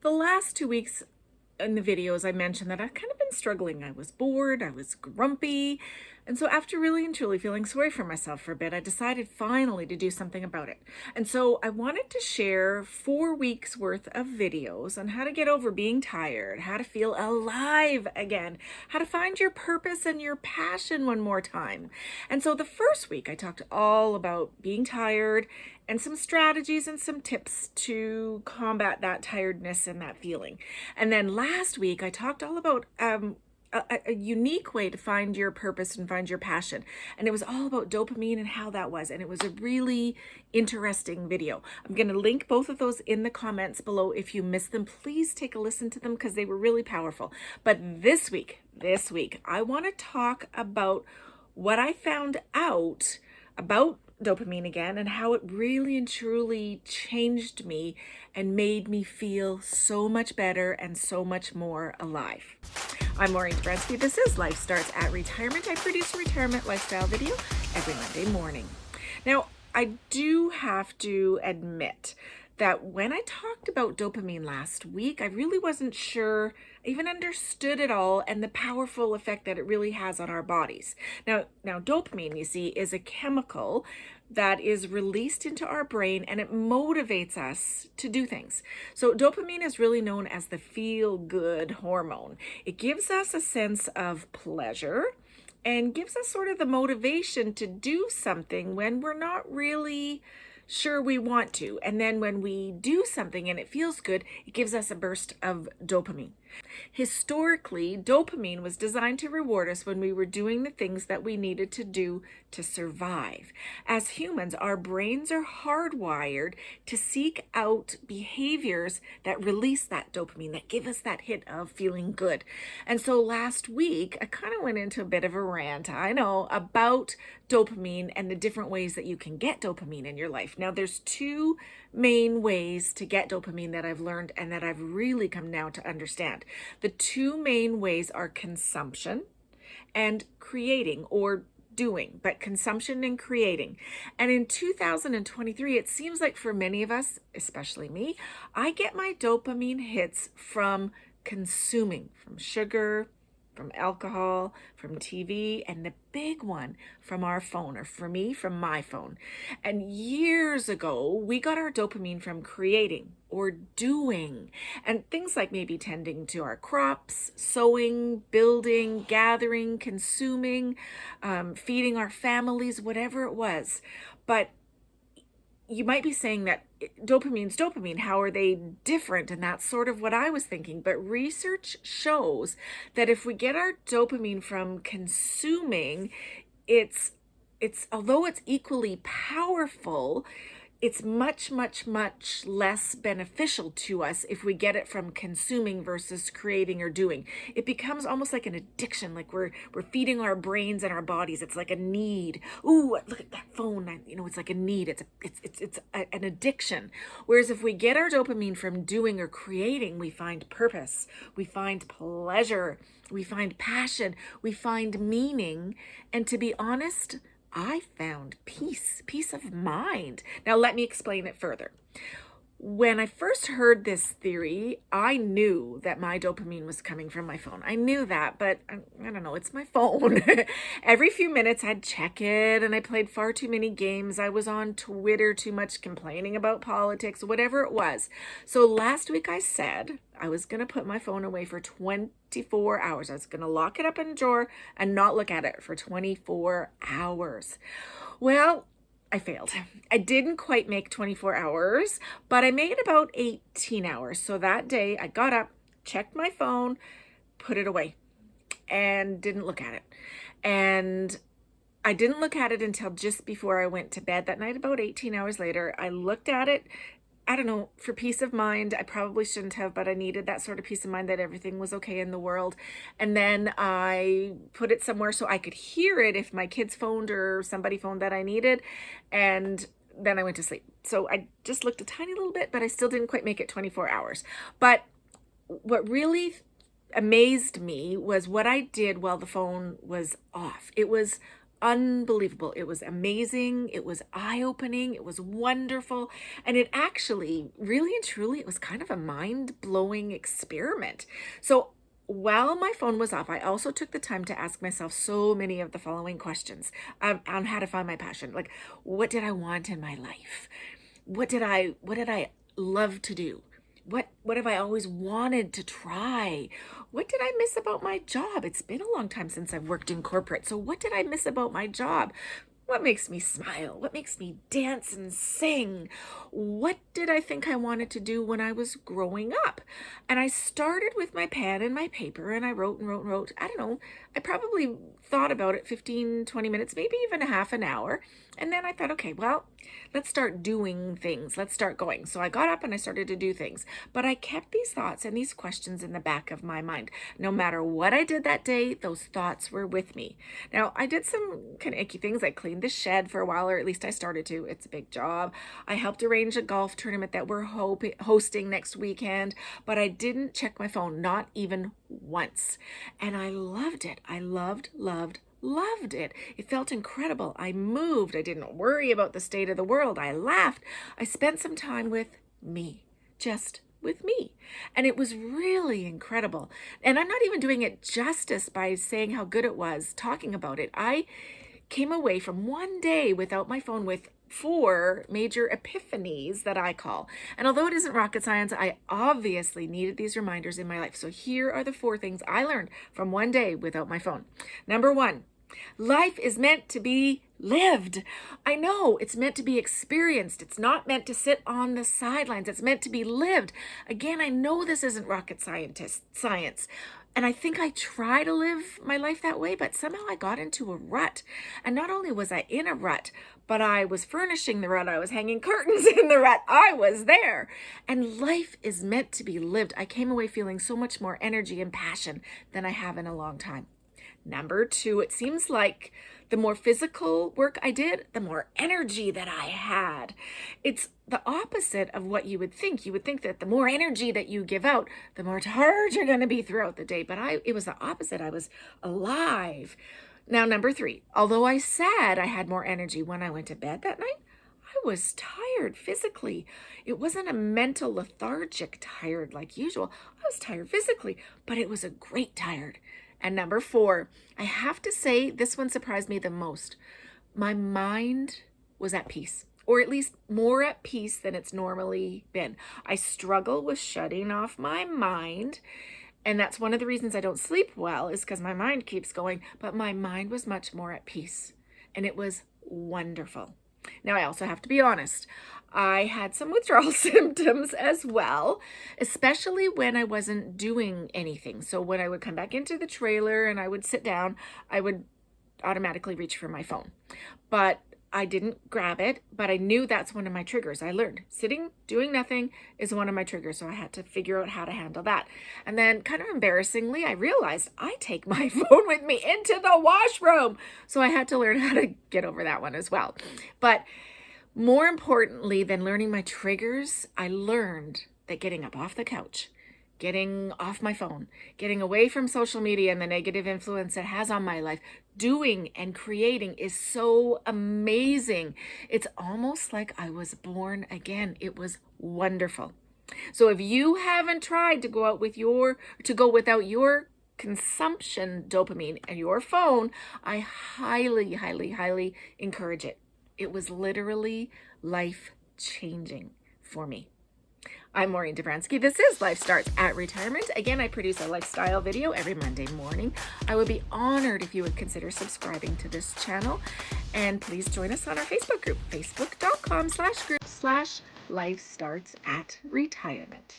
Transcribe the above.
The last 2 weeks in the videos, I mentioned that I've kind of been struggling. I was bored, I was grumpy. And so after really and truly feeling sorry for myself for a bit, I decided finally to do something about it. And so I wanted to share 4 weeks worth of videos on how to get over being tired, how to feel alive again, how to find your purpose and your passion one more time. And so the first week I talked all about being tired and some strategies and some tips to combat that tiredness and that feeling. And then last week I talked all about a unique way to find your purpose and find your passion. And it was all about dopamine and how that was. And it was a really interesting video. I'm going to link both of those in the comments below. If you missed them, please take a listen to them because they were really powerful. But this week, I want to talk about what I found out about dopamine again and how it really and truly changed me and made me feel so much better and so much more alive. I'm Maureen Dabrowski. This is Life Starts at Retirement. I produce a retirement lifestyle video every Monday morning. Now, I do have to admit that when I talked about dopamine last week, I really wasn't sure I even understood it all and the powerful effect that it really has on our bodies. Now dopamine, you see, is a chemical that is released into our brain and it motivates us to do things. So dopamine is really known as the feel-good hormone. It gives us a sense of pleasure and gives us sort of the motivation to do something when we're not really sure we want to. And then when we do something and it feels good, it gives us a burst of dopamine. Historically, dopamine was designed to reward us when we were doing the things that we needed to do to survive. As humans, our brains are hardwired to seek out behaviors that release that dopamine, that give us that hit of feeling good. And so last week, I kind of went into a bit of a rant, I know, about dopamine and the different ways that you can get dopamine in your life. Now, there's two main ways to get dopamine that I've learned and that I've really come now to understand. The two main ways are consumption and creating or doing, but consumption and creating. And in 2023, it seems like for many of us, especially me, I get my dopamine hits from consuming, from sugar, from alcohol, from TV, and the big one from our phone, or for me, from my phone. And years ago, we got our dopamine from creating or doing, and things like maybe tending to our crops, sewing, building, gathering, consuming, feeding our families, whatever it was. But you might be saying that dopamine's dopamine. How are they different? And that's sort of what I was thinking. But research shows that if we get our dopamine from consuming, it's although it's equally powerful, it's much less beneficial to us if we get it from consuming versus creating or doing. It becomes almost like an addiction, like we're feeding our brains and our bodies. It's like a need. Ooh, look at that phone. It's like a need. It's an addiction. Whereas if we get our dopamine from doing or creating, we find purpose, we find pleasure, we find passion, we find meaning. And to be honest, I found peace of mind. Now, let me explain it further. When I first heard this theory, I knew that my dopamine was coming from my phone. I knew that, but I don't know, it's my phone. Every few minutes I'd check it, and I played far too many games. I was on Twitter too much, complaining about politics, whatever it was. So last week I said I was going to put my phone away for 24 hours. I was going to lock it up in a drawer and not look at it for 24 hours. Well, I failed. I didn't quite make 24 hours, but I made about 18 hours. So that day I got up, checked my phone, put it away, and didn't look at it. And I didn't look at it until just before I went to bed that night. About 18 hours later, I looked at it. I don't know, for peace of mind. I probably shouldn't have, but I needed that sort of peace of mind that everything was okay in the world. And then I put it somewhere so I could hear it if my kids phoned or somebody phoned that I needed. And then I went to sleep. So I just looked a tiny little bit, but I still didn't quite make it 24 hours. But what really amazed me was what I did while the phone was off. It was unbelievable. It was amazing. It was eye-opening. It was wonderful. And it actually, really and truly, it was kind of a mind-blowing experiment. So while my phone was off, I also took the time to ask myself so many of the following questions on how to find my passion. Like, what did I want in my life? What did I love to do? What have I always wanted to try? What did I miss about my job? It's been a long time since I've worked in corporate. So what did I miss about my job? What makes me smile? What makes me dance and sing? What did I think I wanted to do when I was growing up? And I started with my pen and my paper, and I wrote and wrote and wrote. I don't know, I probably thought about it 15, 20 minutes, maybe even a half an hour. And then I thought, okay, well, let's start doing things. Let's start going. So I got up and I started to do things. But I kept these thoughts and these questions in the back of my mind. No matter what I did that day, those thoughts were with me. Now, I did some kind of icky things. I cleaned the shed for a while, or at least I started to. It's a big job. I helped arrange a golf tournament that we're hosting next weekend, but I didn't check my phone, not even once. And I loved it. I loved it. It felt incredible. I moved. I didn't worry about the state of the world. I laughed. I spent some time with me, just with me. And it was really incredible. And I'm not even doing it justice by saying how good it was, talking about it. I came away from one day without my phone with 4 major epiphanies that I call. And although it isn't rocket science, I obviously needed these reminders in my life. So here are the 4 things I learned from one day without my phone. Number 1, life is meant to be lived. I know it's meant to be experienced. It's not meant to sit on the sidelines. It's meant to be lived. Again, I know this isn't rocket science. And I think I try to live my life that way, but somehow I got into a rut. And not only was I in a rut, but I was furnishing the rut. I was hanging curtains in the rut. I was there. And life is meant to be lived. I came away feeling so much more energy and passion than I have in a long time. Number 2, it seems like the more physical work I did, the more energy that I had. It's the opposite of what you would think. You would think that the more energy that you give out, the more tired you're going to be throughout the day. But it was the opposite. I was alive. Now, number 3, although I said I had more energy when I went to bed that night, I was tired physically. It wasn't a mental lethargic tired like usual. I was tired physically, but it was a great tired. And number 4, I have to say this one surprised me the most. My mind was at peace, or at least more at peace than it's normally been. I struggle with shutting off my mind, and that's one of the reasons I don't sleep well, is because my mind keeps going, but my mind was much more at peace, and it was wonderful. Now, I also have to be honest. I had some withdrawal symptoms as well, especially when I wasn't doing anything. So when I would come back into the trailer and I would sit down, I would automatically reach for my phone. But I didn't grab it, but I knew that's one of my triggers. I learned sitting, doing nothing is one of my triggers. So I had to figure out how to handle that. And then kind of embarrassingly, I realized I take my phone with me into the washroom. So I had to learn how to get over that one as well. But more importantly than learning my triggers, I learned that getting up off the couch, getting off my phone, getting away from social media and the negative influence it has on my life, doing and creating is so amazing. It's almost like I was born again. It was wonderful. So if you haven't tried to go without your consumption dopamine and your phone, I highly, highly, highly encourage it. It was literally life-changing for me. I'm Maureen Dobransky. This is Life Starts at Retirement. Again, I produce a lifestyle video every Monday morning. I would be honored if you would consider subscribing to this channel. And please join us on our Facebook group, facebook.com/group/Life Starts at Retirement.